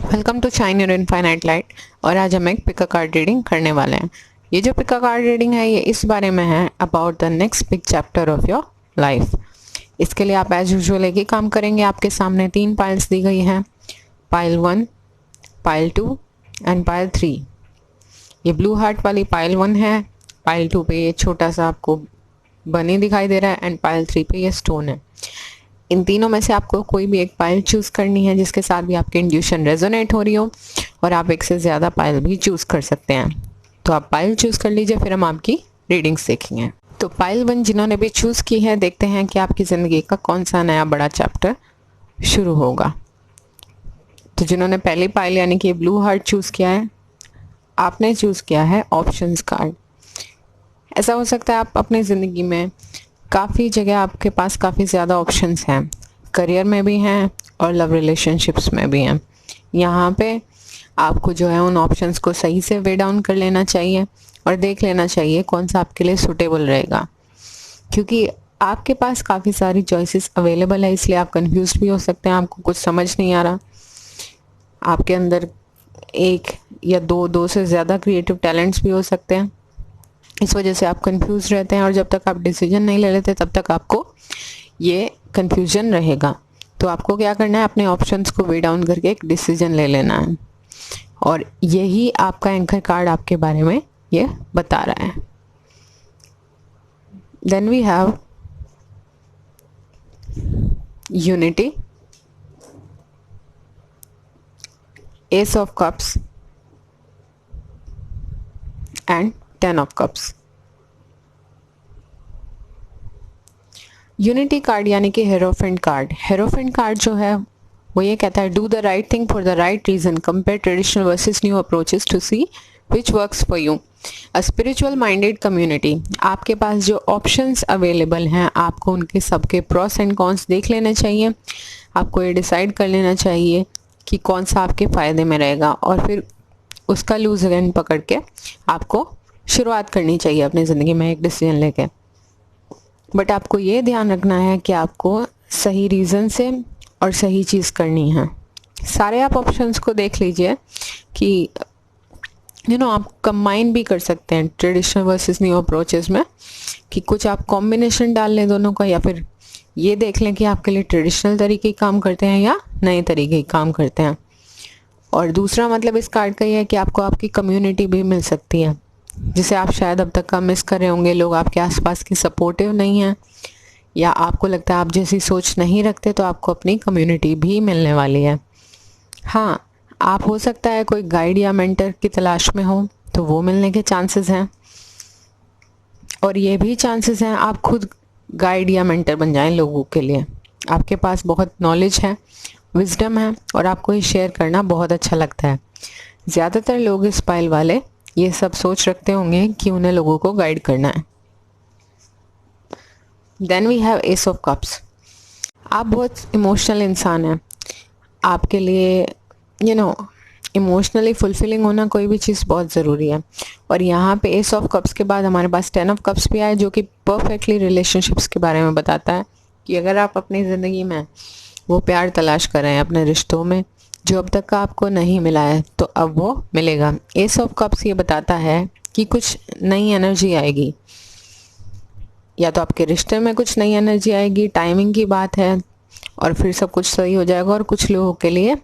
Welcome to shine your infinite light. और आज हम एक पिक अ कार्ड रीडिंग करने वाले हैं। ये जो पिक अ कार्ड रीडिंग है ये इस बारे में है about the next big chapter of your life. इसके लिए आप एज यूजुअल एक ही काम करेंगे। आपके सामने 3 पाइल्स दी गई हैं, पाइल 1, पाइल 2 एंड पाइल 3। ये ब्लू हार्ट वाली पाइल 1 है, पाइल 2 पे ये छोटा सा आपको बनी दिखाई दे रहा है एंड पाइल 3 पे ये स्टोन है। इन तीनों में से आपको कोई भी एक पाइल चूज करनी है जिसके साथ भी आपकी इंट्यूशन रेजोनेट हो रही हो, और आप एक से ज़्यादा पाइल भी चूज कर सकते हैं। तो आप पाइल चूज कर लीजिए, फिर हम आपकी रीडिंग्स देखेंगे। तो पाइल 1 जिन्होंने भी चूज की है, देखते हैं कि आपकी ज़िंदगी का कौन सा नया बड़ा चैप्टर शुरू होगा। तो जिन्होंने पहली पाइल यानी कि ब्लू हार्ट चूज किया है, आपने चूज किया है ऑप्शंस कार्ड। ऐसा हो सकता है आप अपनी ज़िंदगी में काफ़ी जगह आपके पास काफ़ी ज़्यादा ऑप्शंस हैं, करियर में भी हैं और लव रिलेशनशिप्स में भी हैं। यहाँ पे आपको जो है उन ऑप्शंस को सही से वे डाउन कर लेना चाहिए और देख लेना चाहिए कौन सा आपके लिए सूटेबल रहेगा, क्योंकि आपके पास काफ़ी सारी चॉइसेस अवेलेबल है। इसलिए आप कंफ्यूज भी हो सकते हैं, आपको कुछ समझ नहीं आ रहा। आपके अंदर एक या दो से ज़्यादा क्रिएटिव टैलेंट्स भी हो सकते हैं। इस वजह से आप कंफ्यूज रहते हैं और जब तक आप डिसीजन नहीं ले लेते तब तक आपको ये कंफ्यूजन रहेगा। तो आपको क्या करना है, अपने ऑप्शंस को वे डाउन करके एक डिसीजन ले लेना है, और यही आपका एंकर कार्ड आपके बारे में ये बता रहा है। Then we have unity, ace of cups and 10 of cups. Unity card यानी कि हेरोफेंट कार्ड। हेरोफेंट कार्ड जो है वो ये कहता है, do the right thing for the right reason, compare traditional versus new approaches to see which works for you. A spiritual minded community. आपके पास जो ऑप्शंस अवेलेबल हैं, आपको उनके सबके प्रॉस एंड कॉन्स देख लेने चाहिए। आपको ये डिसाइड कर लेना चाहिए कि कौन सा आपके फ़ायदे में रहेगा, और फिर उसका लूज एंड पकड़ के आपको शुरुआत करनी चाहिए अपनी ज़िंदगी में एक डिसीजन लेके। बट आपको ये ध्यान रखना है कि आपको सही रीज़न से और सही चीज़ करनी है। सारे आप ऑप्शंस को देख लीजिए कि आप कंबाइन भी कर सकते हैं ट्रेडिशनल वर्सेस न्यू अप्रोचेस में, कि कुछ आप कॉम्बिनेशन डाल लें दोनों का, या फिर ये देख लें कि आपके लिए ट्रेडिशनल तरीके काम करते हैं या नए तरीके काम करते हैं। और दूसरा मतलब इस कार्ड का ये है कि आपको आपकी कम्युनिटी भी मिल सकती है, जिसे आप शायद अब तक का मिस कर रहे होंगे। लोग आपके आसपास की सपोर्टिव नहीं हैं, या आपको लगता है आप जैसी सोच नहीं रखते, तो आपको अपनी कम्युनिटी भी मिलने वाली है। हाँ, आप हो सकता है कोई गाइड या मेंटर की तलाश में हो, तो वो मिलने के चांसेस हैं, और ये भी चांसेस हैं आप खुद गाइड या मेंटर बन जाएं लोगों के लिए। आपके पास बहुत नॉलेज है, विजडम है, और आपको ये शेयर करना बहुत अच्छा लगता है। ज़्यादातर लोग इस पाइल वाले ये सब सोच रखते होंगे कि उन्हें लोगों को गाइड करना है। Then we have ace of cups. आप बहुत इमोशनल इंसान हैं। आपके लिए इमोशनली फुलफिलिंग होना कोई भी चीज़ बहुत ज़रूरी है। और यहाँ पे एस ऑफ कप्स के बाद हमारे पास 10 ऑफ कप्स भी आए, जो कि परफेक्टली रिलेशनशिप्स के बारे में बताता है कि अगर आप अपनी ज़िंदगी में वो प्यार तलाश कर रहे हैं अपने रिश्तों में, जो अब तक का आपको नहीं मिला है, तो अब वो मिलेगा। एस ऑफ कप्स ये बताता है कि कुछ नई एनर्जी आएगी, या तो आपके रिश्ते में कुछ नई एनर्जी आएगी, टाइमिंग की बात है, और फिर सब कुछ सही हो जाएगा। और कुछ लोगों के लिए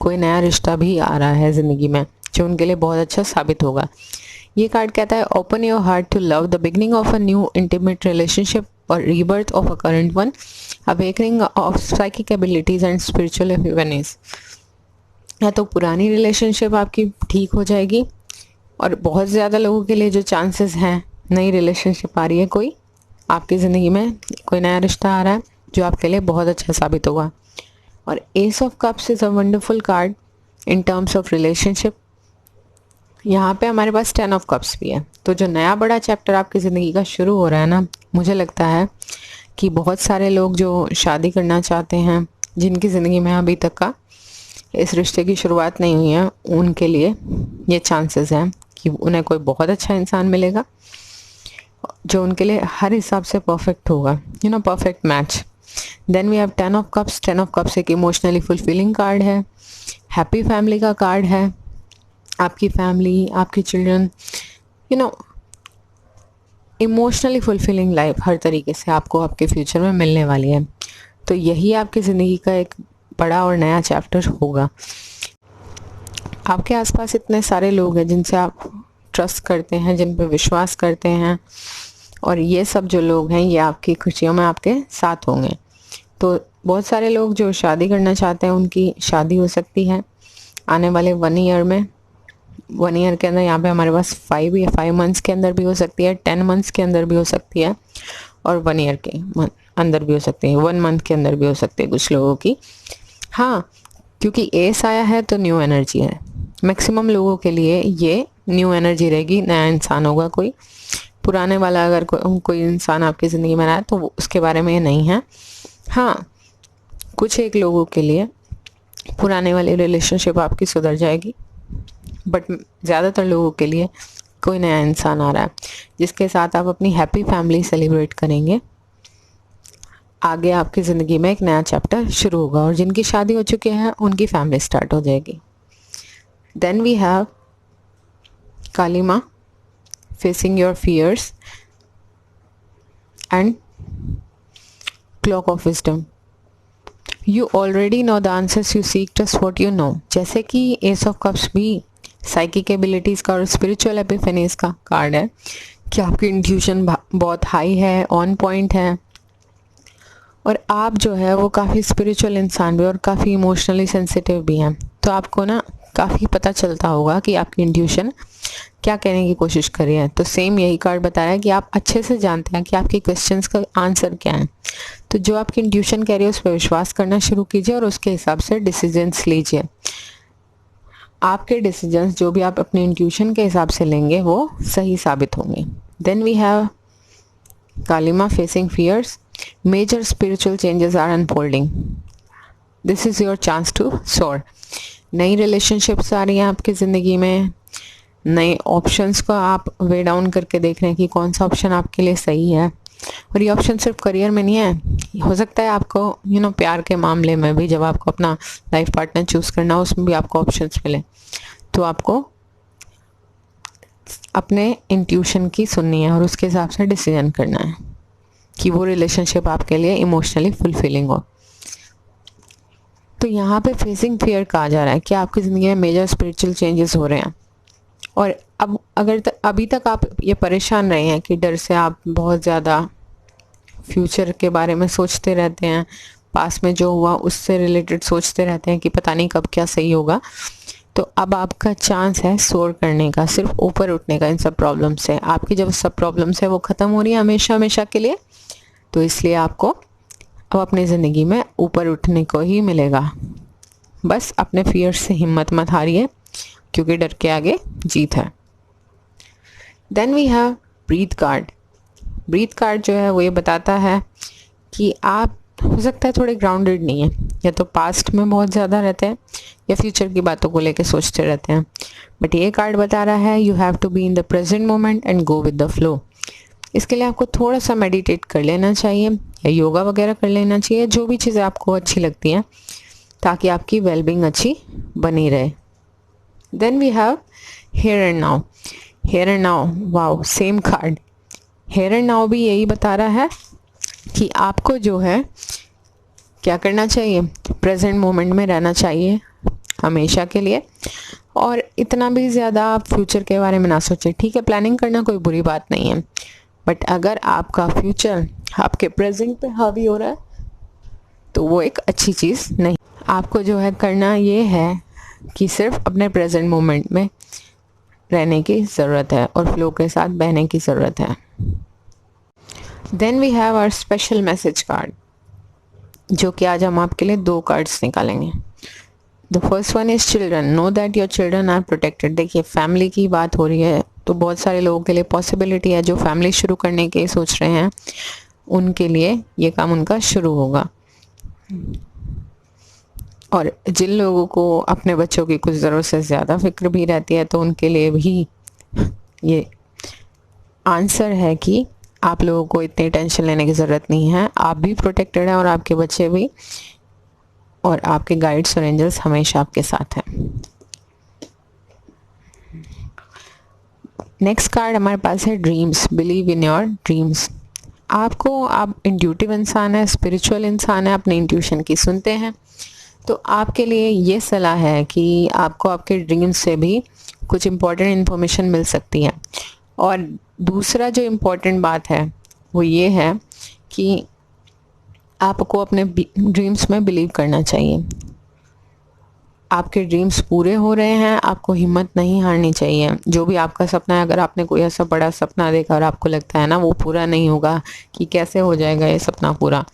कोई नया रिश्ता भी आ रहा है ज़िंदगी में, जो उनके लिए बहुत अच्छा साबित होगा। ये कार्ड कहता है, open your heart to love, the beginning of a new intimate relationship और rebirth of a current one, awakening of psychic abilities and spiritual epiphanies. या तो पुरानी रिलेशनशिप आपकी ठीक हो जाएगी, और बहुत ज़्यादा लोगों के लिए जो चांसेस हैं नई रिलेशनशिप आ रही है, कोई आपकी ज़िंदगी में कोई नया रिश्ता आ रहा है जो आपके लिए बहुत अच्छा साबित होगा। और ace of cups is a wonderful card in terms of relationship. यहाँ पे हमारे पास 10 ऑफ कप्स भी है। तो जो नया बड़ा चैप्टर आपकी ज़िंदगी का शुरू हो रहा है ना, मुझे लगता है कि बहुत सारे लोग जो शादी करना चाहते हैं, जिनकी ज़िंदगी में अभी तक का इस रिश्ते की शुरुआत नहीं हुई है, उनके लिए ये चांसेस हैं कि उन्हें कोई बहुत अच्छा इंसान मिलेगा जो उनके लिए हर हिसाब से परफेक्ट होगा, perfect match. Then we have 10 of cups. 10 of cups एक इमोशनली फुलफिलिंग कार्ड है, हैप्पी फैमिली का कार्ड है। आपकी फैमिली, आपके children, you know, emotionally fulfilling life हर तरीके से आपको आपके फ्यूचर में मिलने वाली है। तो यही आपकी ज़िंदगी का एक बड़ा और नया चैप्टर होगा। आपके आसपास इतने सारे लोग हैं जिनसे आप ट्रस्ट करते हैं, जिन पर विश्वास करते हैं, और ये सब जो लोग हैं ये आपकी खुशियों में आपके साथ होंगे। तो बहुत सारे लोग जो शादी करना चाहते हैं उनकी शादी हो सकती है आने वाले 1 ईयर में। 1 ईयर के अंदर यहाँ पे हमारे पास 5 मंथ्स के अंदर भी हो सकती है, 10 मंथ्स के अंदर भी हो सकती है, और 1 ईयर के अंदर भी हो सकती है, 1 मंथ के अंदर भी हो सकती है कुछ लोगों की। हाँ, क्योंकि एस आया है तो न्यू एनर्जी है। मैक्सिमम लोगों के लिए ये न्यू एनर्जी रहेगी, नया इंसान होगा कोई। पुराने वाला अगर कोई इंसान आपकी ज़िंदगी में आया तो उसके बारे में ये नहीं है। हाँ, कुछ एक लोगों के लिए पुराने वाली रिलेशनशिप आपकी सुधर जाएगी, बट ज़्यादातर लोगों के लिए कोई नया इंसान आ रहा है जिसके साथ आप अपनी हैप्पी फैमिली सेलिब्रेट करेंगे। आगे आपकी ज़िंदगी में एक नया चैप्टर शुरू होगा, और जिनकी शादी हो चुकी है उनकी फैमिली स्टार्ट हो जाएगी। देन वी हैव काली माँ facing your fears and clock of wisdom. You already know the answers you seek, just what you know. जैसे कि एस ऑफ कप्स भी साइकिक एबिलिटीज़ का और स्पिरिचुअल एपिफेनीज का कार्ड है कि आपकी इंट्यूशन बहुत हाई है, ऑन पॉइंट है, और आप जो है वो काफ़ी स्पिरिचुअल इंसान भी और काफ़ी इमोशनली सेंसिटिव भी हैं। तो आपको ना काफ़ी पता चलता होगा कि आपकी इंट्यूशन क्या कहने की कोशिश कर रही है। तो सेम यही कार्ड बता रहा है कि आप अच्छे से जानते हैं कि आपके क्वेश्चंस का आंसर क्या है। तो जो आपकी इंट्यूशन कह रही है उस पर विश्वास करना शुरू कीजिए और उसके हिसाब से डिसीजंस लीजिए। आपके डिसीजंस जो भी आप अपने इंट्यूशन के हिसाब से लेंगे वो सही साबित होंगे। Then we have Kalima facing fears. Major spiritual changes are unfolding. This is your chance to soar. नई रिलेशनशिप्स आ रही हैं आपकी ज़िंदगी में, नए ऑप्शंस को आप वे डाउन करके देख रहे हैं कि कौन सा ऑप्शन आपके लिए सही है। और ये ऑप्शन सिर्फ करियर में नहीं है, हो सकता है आपको प्यार के मामले में भी, जब आपको अपना लाइफ पार्टनर चूज़ करना हो उसमें भी आपको ऑप्शंस मिले। तो आपको अपने इंट्यूशन की सुननी है और उसके हिसाब से डिसीजन करना है कि वो रिलेशनशिप आपके लिए इमोशनली फुलफिलिंग हो। तो यहाँ पे फेसिंग फियर कहा जा रहा है कि आपकी ज़िंदगी में मेजर स्पिरिचुअल चेंजेस हो रहे हैं, और अब अभी तक आप ये परेशान रहे हैं कि डर से आप बहुत ज़्यादा फ्यूचर के बारे में सोचते रहते हैं, पास में जो हुआ उससे रिलेटेड सोचते रहते हैं कि पता नहीं कब क्या सही होगा। तो अब आपका चांस है सोर करने का, सिर्फ ऊपर उठने का इन सब प्रॉब्लम से। आपकी जब सब प्रॉब्लम्स है वो ख़त्म हो रही है हमेशा हमेशा के लिए, तो इसलिए आपको अब अपनी ज़िंदगी में ऊपर उठने को ही मिलेगा। बस अपने फियर से हिम्मत मत हारिए, क्योंकि डर के आगे जीत है। Then we have breath card. Breath card जो है वो ये बताता है कि आप हो सकता है थोड़े ग्राउंडेड नहीं है, या तो पास्ट में बहुत ज़्यादा रहते हैं या फ्यूचर की बातों को लेकर सोचते रहते हैं। बट ये कार्ड बता रहा है you have to be in the present moment and go with the flow. इसके लिए आपको थोड़ा सा मेडिटेट कर लेना चाहिए या योगा वगैरह कर लेना चाहिए, जो भी चीज़ें आपको अच्छी लगती हैं, ताकि आपकी वेलबींग अच्छी बनी रहे। Then we have here and now. Here and now, wow, same card. Here and now भी यही बता रहा है कि आपको जो है क्या करना चाहिए, प्रेजेंट मोमेंट में रहना चाहिए हमेशा के लिए, और इतना भी ज़्यादा आप फ्यूचर के बारे में ना सोचें। ठीक है, प्लानिंग करना कोई बुरी बात नहीं है, बट अगर आपका फ्यूचर आपके प्रेजेंट पे हावी हो रहा है तो वो एक अच्छी चीज़ नहीं। आपको जो है करना ये है कि सिर्फ अपने प्रेजेंट मोमेंट में रहने की ज़रूरत है और फ्लो के साथ बहने की ज़रूरत है। Then we have our special message card, जो कि आज हम आपके लिए 2 कार्ड्स निकालेंगे। The first one is children. Know that your children are protected. देखिए, फैमिली की बात हो रही है, तो बहुत सारे लोगों के लिए पॉसिबिलिटी है जो फैमिली शुरू करने के सोच रहे हैं, उनके लिए ये काम उनका शुरू होगा। और जिन लोगों को अपने बच्चों की कुछ ज़रूरत से ज़्यादा फिक्र भी रहती है, तो उनके लिए भी ये आंसर है कि आप लोगों को इतनी टेंशन लेने की ज़रूरत नहीं है, आप भी प्रोटेक्टेड हैं और आपके बच्चे भी, और आपके गाइड्स और एंजल्स हमेशा आपके साथ हैं। नेक्स्ट कार्ड हमारे पास है dreams, believe in your dreams. आप इंट्यूटिव इंसान है, स्पिरिचुअल इंसान है, अपने इंट्यूशन की सुनते हैं, तो आपके लिए ये सलाह है कि आपको आपके ड्रीम्स से भी कुछ इम्पोर्टेंट इन्फॉर्मेशन मिल सकती है। और दूसरा जो इम्पोर्टेंट बात है वो ये है कि आपको अपने ड्रीम्स में बिलीव करना चाहिए। आपके ड्रीम्स पूरे हो रहे हैं, आपको हिम्मत नहीं हारनी चाहिए। जो भी आपका सपना है, अगर आपने कोई ऐसा बड़ा सपना देखा और आपको लगता है ना वो पूरा नहीं होगा, कि कैसे हो जाएगा ये सपना पूरा,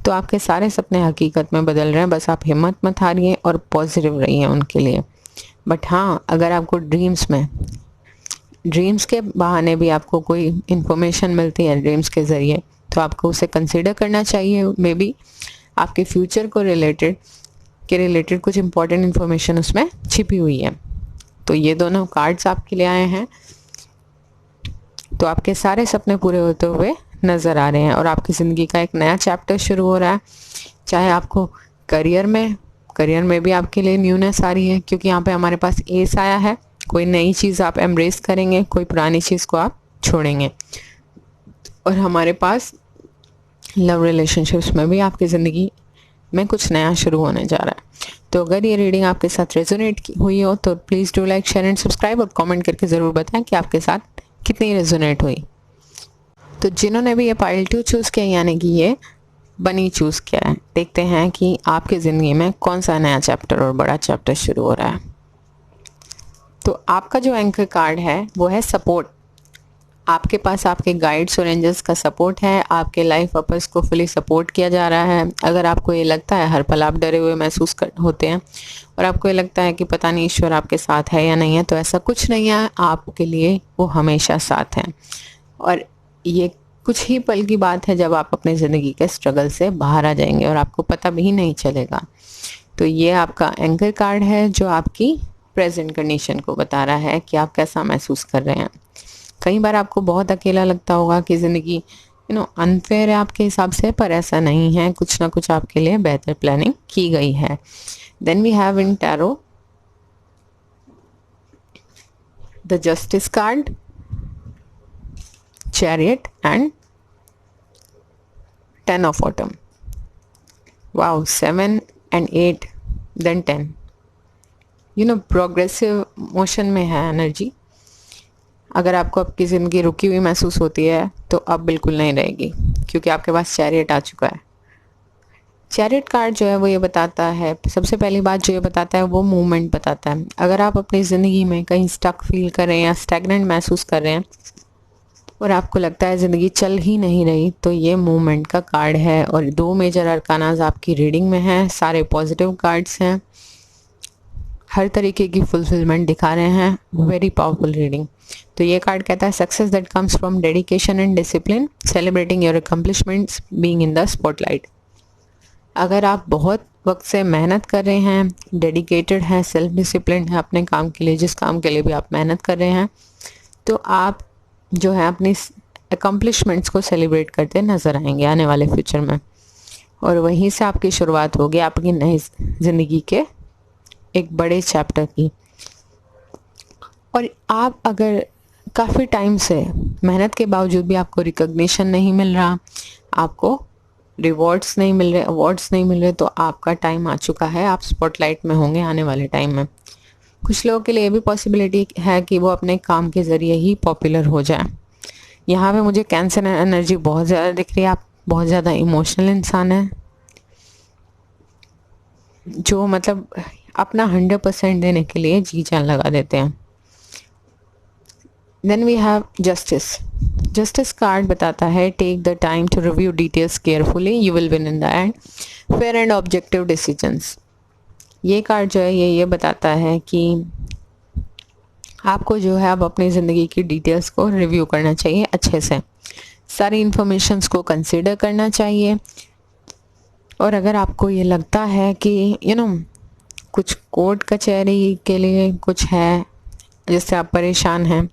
तो आपके सारे सपने हकीकत में बदल रहे हैं। बस आप हिम्मत मत हारिए और पॉजिटिव रहिए उनके लिए। बट हाँ, अगर आपको ड्रीम्स के बहाने भी आपको कोई इन्फॉर्मेशन मिलती है ड्रीम्स के ज़रिए, तो आपको उसे कंसिडर करना चाहिए। मे बी आपके फ्यूचर को रिलेटेड कुछ इंपॉर्टेंट इन्फॉर्मेशन उसमें छिपी हुई है। तो ये दोनों कार्ड्स आपके लिए आए हैं, तो आपके सारे सपने पूरे होते हुए नज़र आ रहे हैं और आपकी ज़िंदगी का एक नया चैप्टर शुरू हो रहा है। चाहे आपको करियर में भी आपके लिए न्यूनेस आ रही है, क्योंकि यहाँ पे हमारे पास एस आया है। कोई नई चीज़ आप एम्ब्रेस करेंगे, कोई पुरानी चीज़ को आप छोड़ेंगे। और हमारे पास लव रिलेशनशिप्स में भी आपकी ज़िंदगी में कुछ नया शुरू होने जा रहा है। तो अगर ये रीडिंग आपके साथ रेजोनेट हुई हो तो please do like, share and subscribe, और कमेंट करके ज़रूर बताएं कि आपके साथ कितनी रेजोनेट हुई। तो जिन्होंने भी ये पाइल 2 चूज़ किया, यानी कि ये बनी चूज़ किया है, देखते हैं कि आपकी ज़िंदगी में कौन सा नया चैप्टर और बड़ा चैप्टर शुरू हो रहा है। तो आपका जो एंकर कार्ड है वो है सपोर्ट। आपके पास आपके गाइड्स और एंजल्स का सपोर्ट है, आपके लाइफ पर्पस को फुली सपोर्ट किया जा रहा है। अगर आपको ये लगता है हर पल आप डरे हुए महसूस होते हैं और आपको ये लगता है कि पता नहीं ईश्वर आपके साथ है या नहीं है, तो ऐसा कुछ नहीं है, आपके लिए वो हमेशा साथ हैं। और ये कुछ ही पल की बात है जब आप अपनी ज़िंदगी के स्ट्रगल से बाहर आ जाएंगे और आपको पता भी नहीं चलेगा। तो ये आपका एंकर कार्ड है जो आपकी प्रेजेंट कंडीशन को बता रहा है कि आप कैसा महसूस कर रहे हैं। कई बार आपको बहुत अकेला लगता होगा कि ज़िंदगी अनफेयर है आपके हिसाब से, पर ऐसा नहीं है, कुछ ना कुछ आपके लिए बेहतर प्लानिंग की गई है। Then we have in tarot the justice card, chariot and 10 of autumn. Wow, 7 and 8 then 10। Progressive motion में है एनर्जी। अगर आपको आपकी ज़िंदगी रुकी हुई महसूस होती है तो अब बिल्कुल नहीं रहेगी, क्योंकि आपके पास चैरियट आ चुका है। चैरियट कार्ड जो है वो ये बताता है, सबसे पहली बात जो ये बताता है वो मूवमेंट बताता है। अगर आप अपनी ज़िंदगी में कहीं स्टक फील कर रहे हैं या स्टैग्नेंट महसूस कर रहे हैं और आपको लगता है ज़िंदगी चल ही नहीं रही, तो ये मूवमेंट का कार्ड है। और 2 मेजर अरकानाज आपकी रीडिंग में हैं, सारे पॉजिटिव कार्ड्स हैं, हर तरीके की फुलफिलमेंट दिखा रहे हैं। Very powerful reading. तो ये कार्ड कहता है success that comes from dedication and discipline, celebrating your accomplishments, being in the spotlight. अगर आप बहुत वक्त से मेहनत कर रहे हैं, डेडिकेटेड हैं, सेल्फ डिसिप्लिन है अपने काम के लिए, जिस काम के लिए भी आप मेहनत कर रहे हैं, तो आप जो है अपनी अकम्पलिशमेंट्स को सेलिब्रेट करते नज़र आएंगे आने वाले फ्यूचर में। और वहीं से आपकी शुरुआत होगी आपकी नई ज़िंदगी के एक बड़े चैप्टर की। और आप अगर काफ़ी टाइम से मेहनत के बावजूद भी आपको रिकॉग्निशन नहीं मिल रहा, आपको रिवॉर्ड्स नहीं मिल रहे, अवार्ड्स नहीं मिल रहे, तो आपका टाइम आ चुका है, आप स्पॉटलाइट में होंगे आने वाले टाइम में। कुछ लोगों के लिए ये भी पॉसिबिलिटी है कि वो अपने काम के ज़रिए ही पॉपुलर हो जाए। यहाँ पे मुझे कैंसर एनर्जी बहुत ज़्यादा दिख रही है। आप बहुत ज़्यादा इमोशनल इंसान हैं, जो मतलब अपना 100% देने के लिए जी जान लगा देते हैं। Then we have justice. Justice card बताता है take the time to review details carefully, you will win in the end, fair and objective decisions. ये कार्ड जो है ये बताता है कि आपको जो है अब अपनी ज़िंदगी की डिटेल्स को रिव्यू करना चाहिए अच्छे से, सारी इन्फॉर्मेशंस को कंसिडर करना चाहिए। और अगर आपको ये लगता है कि कुछ कोर्ट कचहरी के लिए कुछ है जिससे आप परेशान हैं,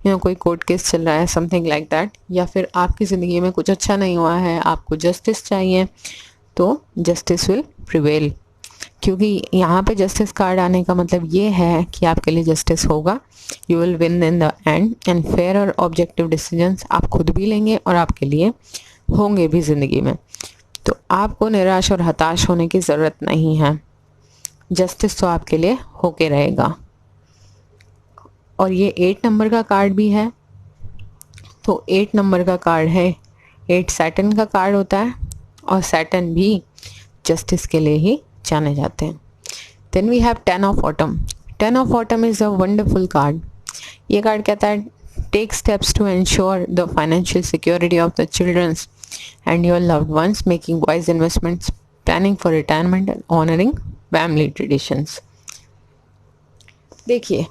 कोई कोर्ट केस चल रहा है, समथिंग लाइक दैट, या फिर आपकी ज़िंदगी में कुछ अच्छा नहीं हुआ है, आपको जस्टिस चाहिए, तो जस्टिस विल प्रिवेल। क्योंकि यहाँ पे जस्टिस कार्ड आने का मतलब ये है कि आपके लिए जस्टिस होगा, you will win in the and, and fair और ऑब्जेक्टिव डिसीजंस आप खुद भी लेंगे और आपके लिए होंगे भी ज़िंदगी में। तो आपको निराश और हताश होने की ज़रूरत नहीं है, जस्टिस तो आपके लिए होके रहेगा। और ये 8 नंबर का कार्ड भी है, तो 8 नंबर का कार्ड है, 8 सैटर्न का कार्ड होता है, और सैटर्न भी जस्टिस के लिए ही जाने जाते हैं। Then we have 10 of autumn. 10 of autumn is a wonderful card. ये कार्ड कहता है take steps to ensure the financial security of the childrens and your loved ones, making wise investments, planning for retirement and honouring family traditions. देखिए,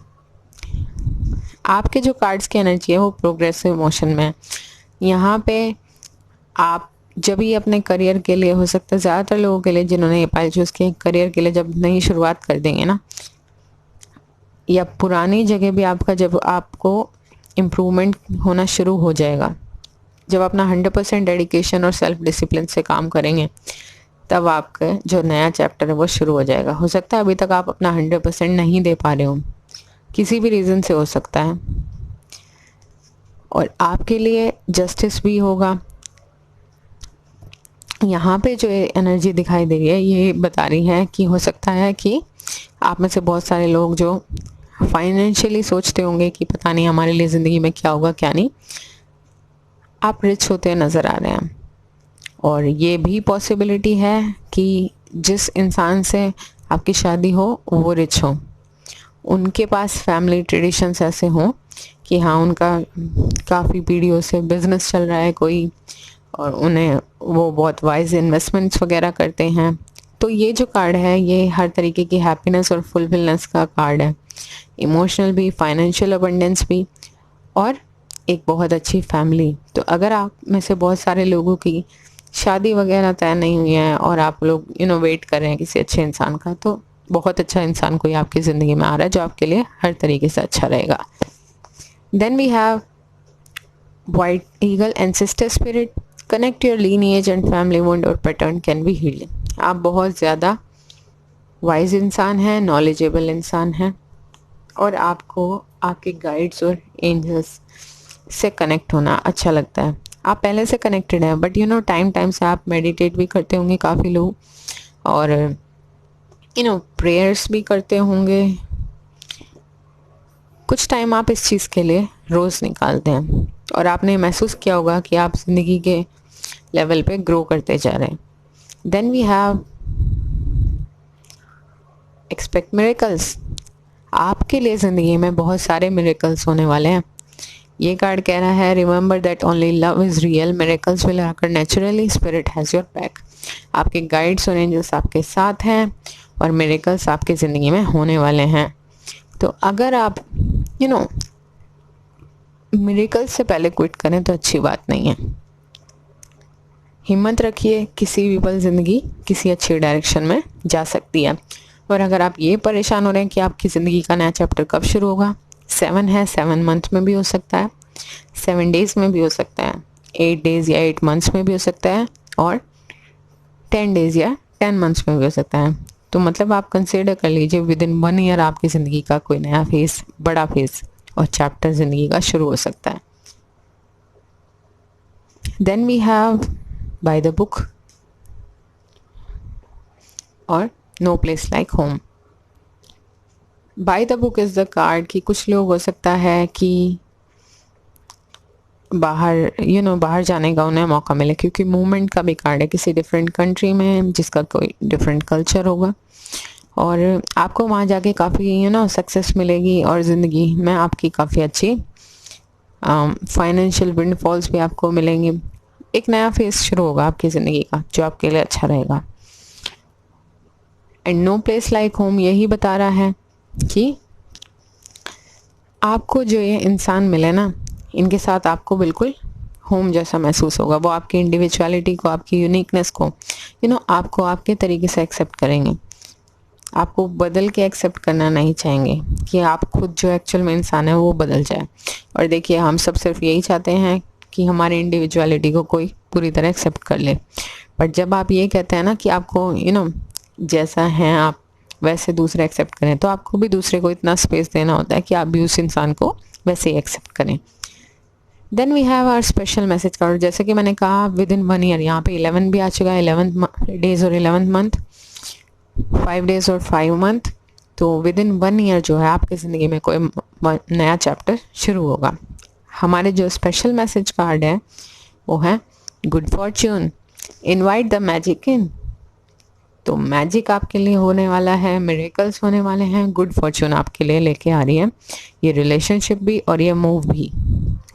आपके जो cards की energy है वो progressive motion में है। यहाँ पे आप जब ही अपने करियर के लिए, हो सकता है ज़्यादातर लोगों के लिए जिन्होंने ये पाइल चूज़ किया, करियर के लिए जब नई शुरुआत कर देंगे ना, या पुरानी जगह भी आपका जब आपको इम्प्रूवमेंट होना शुरू हो जाएगा, जब अपना 100% डेडिकेशन और सेल्फ डिसिप्लिन से काम करेंगे, तब आपका जो नया चैप्टर है वो शुरू हो जाएगा। हो सकता है अभी तक आप अपना 100% नहीं दे पा रहे हो, किसी भी रीज़न से हो सकता है, और आपके लिए जस्टिस भी होगा। यहाँ पे जो एनर्जी दिखाई दे रही है ये बता रही है कि हो सकता है कि आप में से बहुत सारे लोग जो फाइनेंशियली सोचते होंगे कि पता नहीं हमारे लिए ज़िंदगी में क्या होगा क्या नहीं, आप रिच होते नज़र आ रहे हैं। और ये भी पॉसिबिलिटी है कि जिस इंसान से आपकी शादी हो वो रिच हो, उनके पास फैमिली ट्रेडिशंस ऐसे हों कि हाँ, उनका काफ़ी पीढ़ियों से बिजनेस चल रहा है कोई, और उन्हें वो बहुत वाइज इन्वेस्टमेंट्स वगैरह करते हैं। तो ये जो कार्ड है ये हर तरीके की हैप्पीनेस और फुलफिलनेस का कार्ड है, इमोशनल भी, फाइनेंशियल अबंडेंस भी, और एक बहुत अच्छी फैमिली। तो अगर आप में से बहुत सारे लोगों की शादी वगैरह तय नहीं हुई है और आप लोग वेट कर रहे हैं किसी अच्छे इंसान का, तो बहुत अच्छा इंसान कोई आपकी ज़िंदगी में आ रहा है जो आपके लिए हर तरीके से अच्छा रहेगा। Then we have white eagle, ancestor spirit, connect your lineage and family wound और पैटर्न कैन बी हील्ड। आप बहुत ज़्यादा वाइज इंसान हैं, नॉलेजेबल इंसान हैं, और आपको आपके गाइड्स और एंजल्स से कनेक्ट होना अच्छा लगता है। आप पहले से कनेक्टेड हैं, बट टाइम से आप मेडिटेट भी करते होंगे काफ़ी लोग, और प्रेयर्स भी करते होंगे। कुछ टाइम आप इस चीज़ के लिए रोज़ निकालते हैं, और आपने महसूस किया होगा कि आप ज़िंदगी के लेवल पे ग्रो करते जा रहे हैं। Then we have expect miracles. आपके लिए ज़िंदगी में बहुत सारे मिरेकल्स होने वाले हैं। ये कार्ड कह रहा है remember that only love is real, miracles will occur naturally, spirit has your back. आपके गाइड्स और एंजल्स आपके साथ हैं और मिरेकल्स आपकी ज़िंदगी में होने वाले हैं। तो अगर आप मिरेकल्स से पहले क्विट करें तो अच्छी बात नहीं है। हिम्मत रखिए, किसी भी पल ज़िंदगी किसी अच्छी डायरेक्शन में जा सकती है। और अगर आप ये परेशान हो रहे हैं कि आपकी ज़िंदगी का नया चैप्टर कब शुरू होगा, 7 है, 7 मंथ में भी हो सकता है, 7 डेज़ में भी हो सकता है, 8 डेज़ या 8 मंथ्स में भी हो सकता है, और 10 डेज़ या 10 मंथ्स में भी हो सकता है। तो मतलब आप कंसिडर कर लीजिए विद इन 1 ईयर आपकी ज़िंदगी का कोई नया फेज़, बड़ा फेज़ और चैप्टर ज़िंदगी का शुरू हो सकता है। Then we have by the book और no place like home. By the book is the card कि कुछ लोग हो सकता है कि बाहर जाने का उन्हें मौका मिले, क्योंकि मूवमेंट का भी कार्ड है, किसी डिफरेंट कंट्री में जिसका कोई डिफरेंट कल्चर होगा, और आपको वहाँ जाके काफ़ी सक्सेस मिलेगी, और ज़िंदगी में आपकी काफ़ी अच्छी फाइनेंशियल विंडफॉल्स भी आपको मिलेंगे। एक नया फेज शुरू होगा आपकी ज़िंदगी का जो आपके लिए अच्छा रहेगा। And no place like home यही बता रहा है कि आपको जो ये इंसान मिले ना, इनके साथ आपको बिल्कुल होम जैसा महसूस होगा। वो आपकी इंडिविजुअलिटी को, आपकी यूनिकनेस को आपको आपके तरीके से एक्सेप्ट करेंगे। आपको बदल के एक्सेप्ट करना नहीं चाहेंगे कि आप खुद जो एक्चुअल में इंसान है वो बदल जाए। और देखिए हम सब सिर्फ यही चाहते हैं कि हमारी इंडिविजुअलिटी को कोई पूरी तरह एक्सेप्ट कर ले। बट जब आप ये कहते हैं ना कि आपको जैसा हैं आप वैसे दूसरे एक्सेप्ट करें, तो आपको भी दूसरे को इतना स्पेस देना होता है कि आप भी उस इंसान को वैसे ही एक्सेप्ट करें। Then we have our special message card. जैसे कि मैंने कहा विद इन 1 ईयर, यहाँ पे 11 भी आ चुका है, 11 डेज और 11 मंथ, 5 डेज और 5 मंथ। तो विद इन 1 ईयर जो है आपकी ज़िंदगी में कोई नया चैप्टर शुरू होगा। हमारे जो स्पेशल मैसेज कार्ड है वो है good Fortune, invite the magic इन। तो मैजिक आपके लिए होने वाला है, मिरेकल्स होने वाले हैं, गुड फॉर्च्यून आपके लिए लेके आ रही है ये रिलेशनशिप भी और ये मूव भी।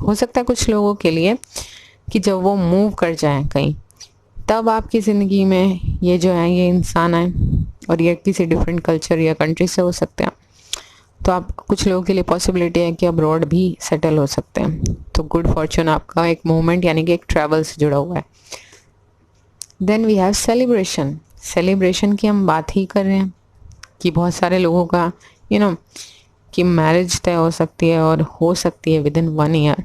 हो सकता है कुछ लोगों के लिए कि जब वो मूव कर जाएं कहीं, तब आपकी ज़िंदगी में ये जो है ये इंसान आए, और ये किसी डिफरेंट कल्चर या कंट्री से हो सकते हैं। तो आप कुछ लोगों के लिए पॉसिबिलिटी है कि अब्रॉड भी सेटल हो सकते हैं। तो गुड फॉर्च्यून आपका एक मूवमेंट यानी कि एक ट्रैवल से जुड़ा हुआ है। Then we have celebration. Celebration की हम बात ही कर रहे हैं कि बहुत सारे लोगों का कि मैरिज तय हो सकती है और हो सकती है विद इन 1 ईयर।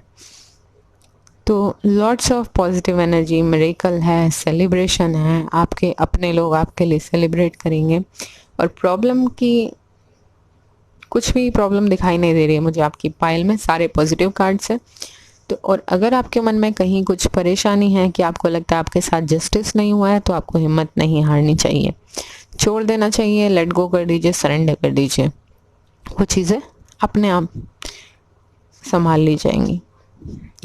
तो lots of positive energy, miracle है, सेलिब्रेशन है, आपके अपने लोग आपके लिए सेलिब्रेट करेंगे। और प्रॉब्लम की कुछ भी प्रॉब्लम दिखाई नहीं दे रही है मुझे आपकी पाइल में, सारे पॉजिटिव कार्ड्स हैं। तो और अगर आपके मन में कहीं कुछ परेशानी है कि आपको लगता है आपके साथ जस्टिस नहीं हुआ है, तो आपको हिम्मत नहीं हारनी चाहिए, छोड़ देना चाहिए, लेट गो कर दीजिए, सरेंडर कर दीजिए। वो चीज़ें अपने आप संभाल ली जाएंगी,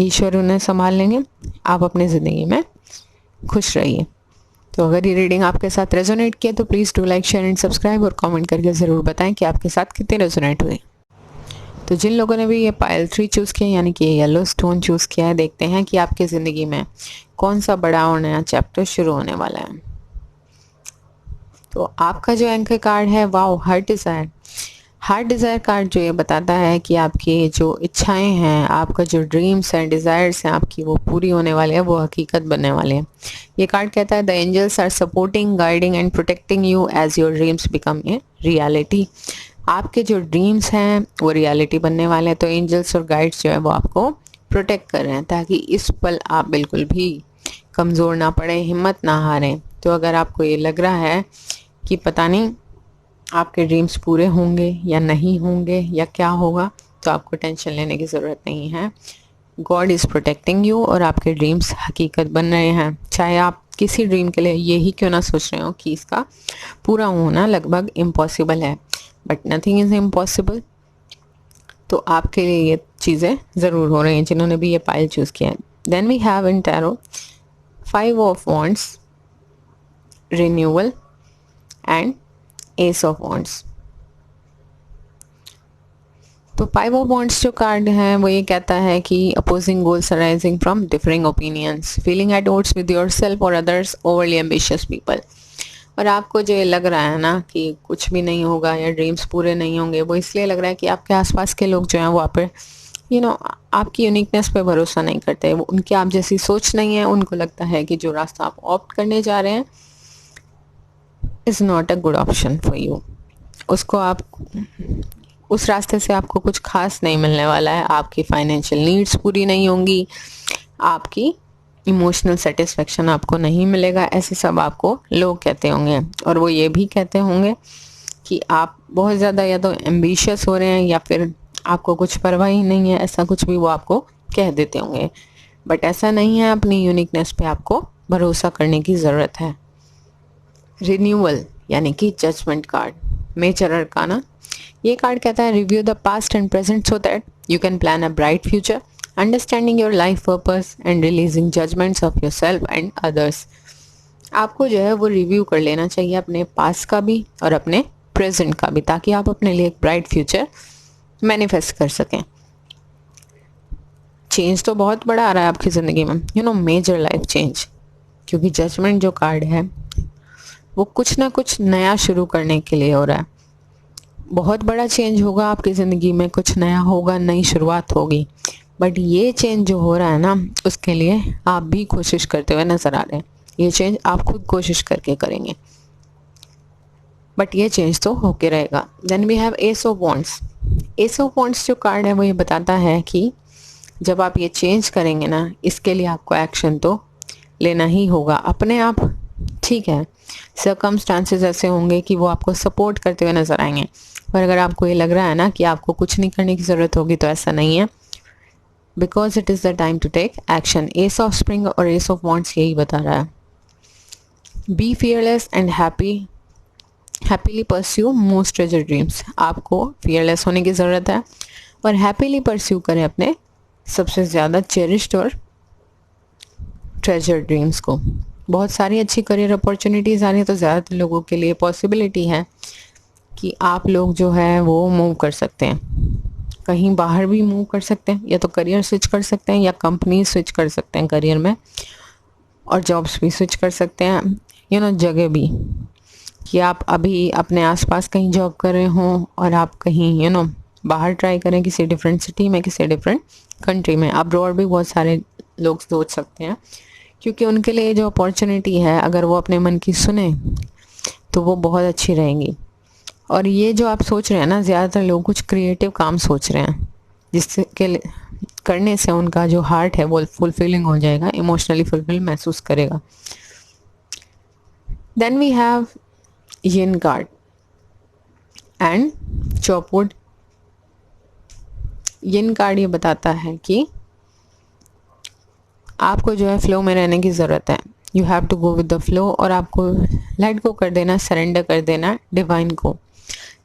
ईश्वर उन्हें संभाल लेंगे, आप अपनी ज़िंदगी में खुश रहिए। तो अगर ये रीडिंग आपके साथ रेजोनेट किया तो please do like, share and subscribe, और कमेंट करके ज़रूर बताएं कि आपके साथ कितने रेजोनेट हुए। तो जिन लोगों ने भी ये पायल 3 चूज़ किया यानी कि येलो स्टोन चूज़ किया है, देखते हैं कि आपकी ज़िंदगी में कौन सा बड़ा और नया चैप्टर शुरू होने वाला है। तो आपका जो एंकर कार्ड है, wow, heart desire. Heart desire card जो ये बताता है कि आपकी जो इच्छाएं हैं, आपका जो ड्रीम्स हैं, डिज़ायर्स हैं आपकी, वो पूरी होने वाले हैं, वो हकीकत बनने वाले हैं। ये कार्ड कहता है the angels are supporting, guiding and protecting you as your dreams become a reality. आपके जो ड्रीम्स हैं वो रियलिटी बनने वाले हैं। तो एंजल्स और गाइड्स जो है वो आपको प्रोटेक्ट कर रहे हैं ताकि इस पल आप बिल्कुल भी कमज़ोर ना पड़े, हिम्मत ना हारें। तो अगर आपको ये लग रहा है कि पता नहीं आपके ड्रीम्स पूरे होंगे या नहीं होंगे या क्या होगा, तो आपको टेंशन लेने की ज़रूरत नहीं है। गॉड इज़ प्रोटेक्टिंग यू और आपके ड्रीम्स हकीकत बन रहे हैं। चाहे आप किसी ड्रीम के लिए यही क्यों ना सोच रहे हो कि इसका पूरा होना लगभग इम्पॉसिबल है, बट नथिंग इज़ इम्पॉसिबल। तो आपके लिए ये चीज़ें ज़रूर हो रही हैं जिन्होंने भी ये पाइल चूज़ किया है। Then we have in tarot 5 of wands, renewal and ace of wands. तो 5 ऑफ वॉन्ड्स जो कार्ड है वो ये कहता है कि opposing goals arising from differing opinions, feeling at odds with yourself और अदर्स, ओवरली एम्बिशियस पीपल। और आपको जो ये लग रहा है ना कि कुछ भी नहीं होगा या ड्रीम्स पूरे नहीं होंगे, वो इसलिए लग रहा है कि आपके आसपास के लोग जो हैं वो आप पे आपकी यूनिकनेस पे भरोसा नहीं करते। वो उनके आप जैसी सोच नहीं है, उनको लगता है कि जो रास्ता आप ऑप्ट करने जा रहे हैं is not a good option for you. उस रास्ते से आपको कुछ खास नहीं मिलने वाला है। आपकी फाइनेंशियल नीड्स पूरी नहीं होंगी, आपकी इमोशनल सेटिस्फेक्शन आपको नहीं मिलेगा, ऐसे सब आपको लोग कहते होंगे। और वो ये भी कहते होंगे कि आप बहुत ज़्यादा या तो एम्बिशियस हो रहे हैं या फिर आपको कुछ परवाह ही नहीं है, ऐसा कुछ भी वो आपको कह देते होंगे। बट ऐसा नहीं है, अपनी यूनिकनेस पे आपको भरोसा करने की ज़रूरत है। रिन्यूअल यानी कि जजमेंट कार्ड, मेजर अरकाना। ये कार्ड कहता है review the past and present so that you can plan a bright future, understanding your life purpose and releasing judgements of your self and others. आपको जो है वो review कर लेना चाहिए अपने पास्ट का भी और अपने प्रेजेंट का भी, ताकि आप अपने लिए एक ब्राइट फ्यूचर मैनिफेस्ट कर सकें। चेंज तो बहुत बड़ा आ रहा है आपकी ज़िंदगी में, मेजर लाइफ चेंज, क्योंकि जजमेंट जो कार्ड है वो कुछ ना कुछ नया शुरू करने के लिए हो रहा है। बहुत बड़ा चेंज होगा आपकी ज़िंदगी में, कुछ नया होगा, नई शुरुआत होगी। बट ये चेंज जो हो रहा है ना, उसके लिए आप भी कोशिश करते हुए नज़र आ रहे हैं। ये चेंज आप खुद कोशिश करके करेंगे। बट ये चेंज तो होके रहेगा। Then we have ace of wands. Ace of wands जो कार्ड है वो ये बताता है कि जब आप ये चेंज करेंगे ना, इसके लिए आपको एक्शन तो लेना ही होगा अपने आप। ठीक है, सर्कमस्टांसेस ऐसे होंगे कि वो आपको सपोर्ट करते हुए नजर आएंगे, पर अगर आपको ये लग रहा है ना कि आपको कुछ नहीं करने की ज़रूरत होगी, तो ऐसा नहीं है, because it is the time to take action. Ace of spring और एस ऑफ वॉन्ड्स यही बता रहा है। Be fearless and happily pursue most treasure dreams. आपको फियरलेस होने की ज़रूरत है और हैप्पीली परस्यू करें अपने सबसे ज़्यादा चेरिश्ड और ट्रेजर ड्रीम्स को। बहुत सारी अच्छी करियर अपॉर्चुनिटीज़ आ रही है, तो ज़्यादातर लोगों के लिए पॉसिबिलिटी है कि आप लोग जो है वो मूव कर सकते हैं, कहीं बाहर भी मूव कर सकते हैं, या तो करियर स्विच कर सकते हैं या कंपनी स्विच कर सकते हैं करियर में, और जॉब्स भी स्विच कर सकते हैं, जगह भी, कि आप अभी अपने आसपास कहीं जॉब कर रहे हों और आप कहीं बाहर ट्राई करें, किसी डिफरेंट सिटी में, किसी डिफरेंट कंट्री में। अब्रॉड भी बहुत सारे लोग सोच सकते हैं, क्योंकि उनके लिए जो अपॉर्चुनिटी है, अगर वो अपने मन की सुने तो वो बहुत अच्छी रहेंगी। और ये जो आप सोच रहे हैं ना, ज़्यादातर लोग कुछ क्रिएटिव काम सोच रहे हैं, जिसके करने से उनका जो हार्ट है वो फुलफिलिंग हो जाएगा, इमोशनली फुलफिल महसूस करेगा। Then we have yin card and chop wood. Yin card ये बताता है कि आपको जो है फ्लो में रहने की ज़रूरत है। You have to go with the flow, और आपको लेट गो कर देना, सरेंडर कर देना डिवाइन को।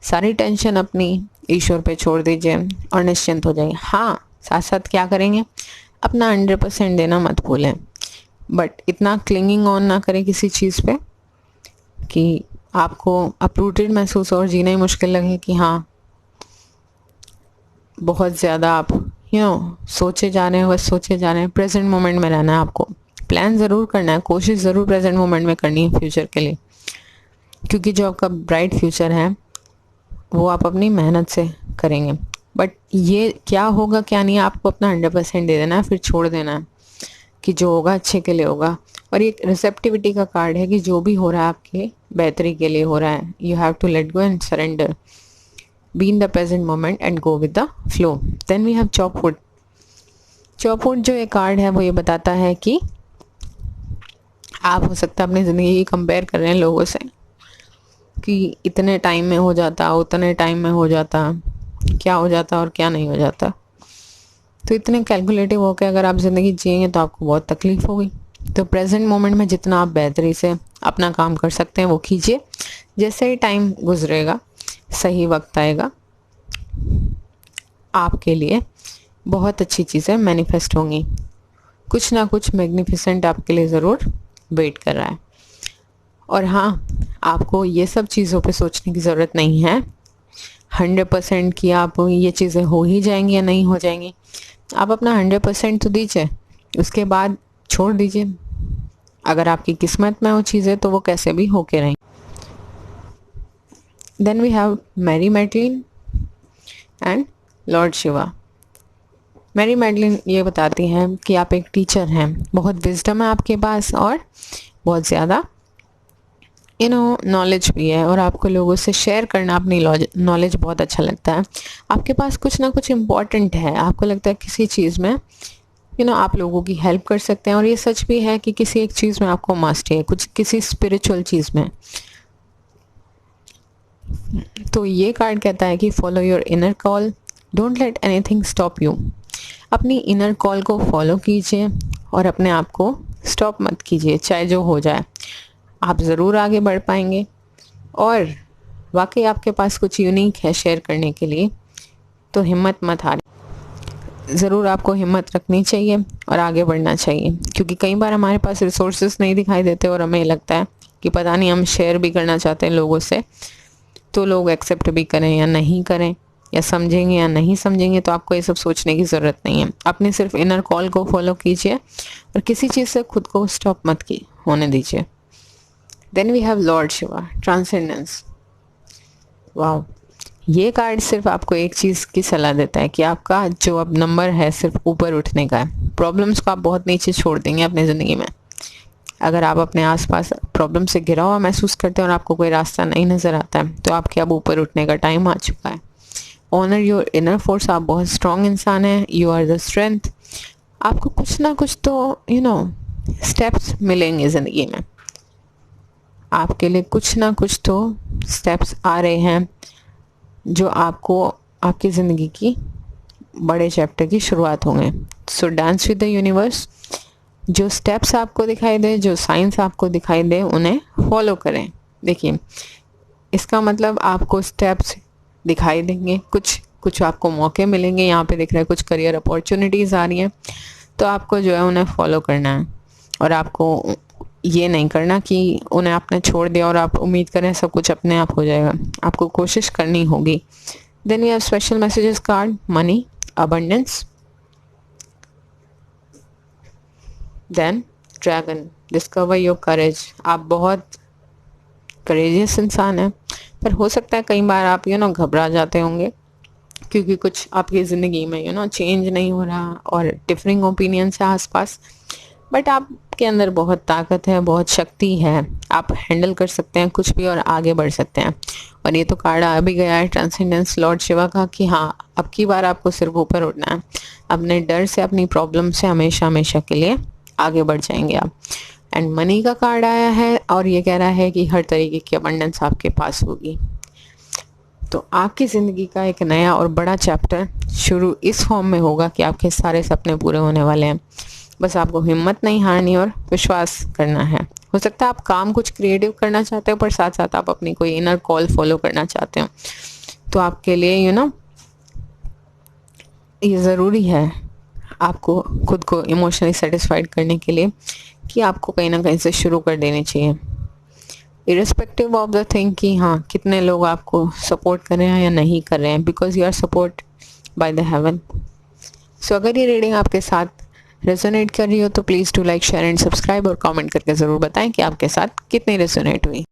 सारी टेंशन अपनी ईश्वर पे छोड़ दीजिए और निश्चिंत हो जाइए। हाँ, साथ साथ क्या करेंगे, अपना 100% देना मत भूलें, बट इतना क्लिंगिंग ऑन ना करें किसी चीज़ पे कि आपको अपरूटेड महसूस हो और जीना ही मुश्किल लगे, कि हाँ बहुत ज़्यादा आप सोचे जा रहे हैं, बस सोचे जा रहे हैं। प्रेजेंट मोमेंट में रहना है आपको, प्लान ज़रूर करना है, कोशिश ज़रूर प्रेजेंट मोमेंट में करनी है फ्यूचर के लिए, क्योंकि जो आपका ब्राइट फ्यूचर है वो आप अपनी मेहनत से करेंगे। बट ये क्या होगा क्या नहीं, आपको अपना 100% दे देना है, फिर छोड़ देना है कि जो होगा अच्छे के लिए होगा। और ये रिसेप्टिविटी का कार्ड है कि जो भी हो रहा है आपके बेहतरी के लिए हो रहा है। You have to let go and surrender, be in the present moment and go with the flow. Then we have chop wood. Chop wood जो ये कार्ड है वो ये बताता है कि आप हो सकता है अपनी ज़िंदगी कंपेयर कर रहे हैं लोगों से, कि इतने टाइम में हो जाता, उतने टाइम में हो जाता, क्या हो जाता और क्या नहीं हो जाता। तो इतने कैलकुलेटिव होकर अगर आप ज़िंदगी जिएंगे तो आपको बहुत तकलीफ होगी। तो प्रेजेंट मोमेंट में जितना आप बेहतरी से अपना काम कर सकते हैं वो कीजिए। जैसे ही टाइम गुजरेगा, सही वक्त आएगा, आपके लिए बहुत अच्छी चीज़ें मैनिफेस्ट होंगी। कुछ ना कुछ मैग्निफिसेंट आपके लिए ज़रूर वेट कर रहा है। और हाँ, आपको ये सब चीज़ों पे सोचने की ज़रूरत नहीं है 100% कि आप ये चीज़ें हो ही जाएंगी या नहीं हो जाएंगी। आप अपना 100% तो दीजिए, उसके बाद छोड़ दीजिए। अगर आपकी किस्मत में वो चीज़ें तो वो कैसे भी होके रहेंगी। Then we have Mary Madeline and lord Shiva. Mary Madeline ये बताती हैं कि आप एक टीचर हैं, बहुत विजडम है आपके पास और बहुत ज़्यादा नॉलेज भी है, और आपको लोगों से शेयर करना अपनी नॉलेज बहुत अच्छा लगता है। आपके पास कुछ ना कुछ इम्पॉर्टेंट है, आपको लगता है किसी चीज़ में आप लोगों की हेल्प कर सकते हैं। और ये सच भी है कि किसी एक चीज़ में आपको मास्टरी है, किसी स्पिरिचुअल चीज़ में। तो ये कार्ड कहता है कि follow your inner call, don't let anything stop you. अपनी इनर कॉल को फॉलो कीजिए और अपने आप को स्टॉप मत कीजिए, चाहे जो हो जाए। आप ज़रूर आगे बढ़ पाएंगे, और वाकई आपके पास कुछ यूनिक है शेयर करने के लिए, तो हिम्मत मत हारिए। ज़रूर आपको हिम्मत रखनी चाहिए और आगे बढ़ना चाहिए, क्योंकि कई बार हमारे पास रिसोर्सेज नहीं दिखाई देते और हमें लगता है कि पता नहीं, हम शेयर भी करना चाहते हैं लोगों से, तो लोग एक्सेप्ट भी करें या नहीं करें, या समझेंगे या नहीं समझेंगे। तो आपको ये सब सोचने की ज़रूरत नहीं है। अपने सिर्फ इनर कॉल को फॉलो कीजिए और किसी चीज़ से खुद को स्टॉप मत होने दीजिए। Then we have lord Shiva, transcendence. Wow, ये कार्ड सिर्फ आपको एक चीज़ की सलाह देता है कि आपका जो अब नंबर है सिर्फ ऊपर उठने का है। प्रॉब्लम्स को आप बहुत नीचे छोड़ देंगे अपनी ज़िंदगी में, अगर आप अपने आसपास प्रॉब्लम से घिरा हुआ महसूस करते हैं और आपको कोई रास्ता नहीं नज़र आता है, तो आपके अब ऊपर उठने का टाइम आ चुका है। ऑनर योर इनर फोर्स, आप बहुत स्ट्रॉन्ग इंसान हैं, यू आर द स्ट्रेंथ। आपको कुछ ना कुछ तो स्टेप्स मिलेंगे ज़िंदगी में, आपके लिए कुछ ना कुछ तो स्टेप्स आ रहे हैं जो आपको आपकी ज़िंदगी की बड़े चैप्टर की शुरुआत होंगे। सो डांस विद द यूनिवर्स। जो स्टेप्स आपको दिखाई दे, जो साइंस आपको दिखाई दे, उन्हें फॉलो करें। देखिए, इसका मतलब आपको स्टेप्स दिखाई देंगे, कुछ आपको मौके मिलेंगे। यहाँ पे दिख रहा है कुछ करियर अपॉर्चुनिटीज़ आ रही हैं, तो आपको जो है उन्हें फॉलो करना है। और आपको ये नहीं करना कि उन्हें आपने छोड़ दिया और आप उम्मीद करें सब कुछ अपने आप हो जाएगा। आपको कोशिश करनी होगी। Then we have special messages card, money, abundance. Then dragon, discover your courage. आप बहुत करेजियस इंसान हैं, पर हो सकता है कई बार आप घबरा जाते होंगे क्योंकि कुछ आपकी ज़िंदगी में चेंज नहीं हो रहा और डिफरिंग ओपिनियंस है आसपास। बट आपके अंदर बहुत ताकत है, बहुत शक्ति है, आप हैंडल कर सकते हैं कुछ भी और आगे बढ़ सकते हैं। और ये तो कार्ड आ भी गया है ट्रांसेंडेंस लॉर्ड शिवा का कि हाँ, अब की बार आपको सिर्फ ऊपर उठना है। अपने डर से, अपनी प्रॉब्लम से हमेशा हमेशा के लिए आगे बढ़ जाएंगे आप। एंड मनी का कार्ड आया है और ये कह रहा है कि हर तरीके की अबंडेंस आपके पास होगी। तो आपकी ज़िंदगी का एक नया और बड़ा चैप्टर शुरू इस फॉर्म में होगा कि आपके सारे सपने पूरे होने वाले हैं। बस आपको हिम्मत नहीं हारनी और विश्वास करना है। हो सकता है आप काम कुछ क्रिएटिव करना चाहते हो, पर साथ साथ आप अपनी कोई इनर कॉल फॉलो करना चाहते हो। तो आपके लिए ये ज़रूरी है आपको खुद को इमोशनली सेटिस्फाइड करने के लिए कि आपको कहीं ना कहीं से शुरू कर देनी चाहिए, इरिस्पेक्टिव ऑफ द थिंग कि हाँ, कितने लोग आपको सपोर्ट कर रहे हैं या नहीं कर रहे हैं, because you are support by the heaven. So अगर ये रीडिंग आपके साथ रेजोनेट कर रही हो तो please do like, share and subscribe और कमेंट करके ज़रूर बताएं कि आपके साथ कितनी रेजोनेट हुई।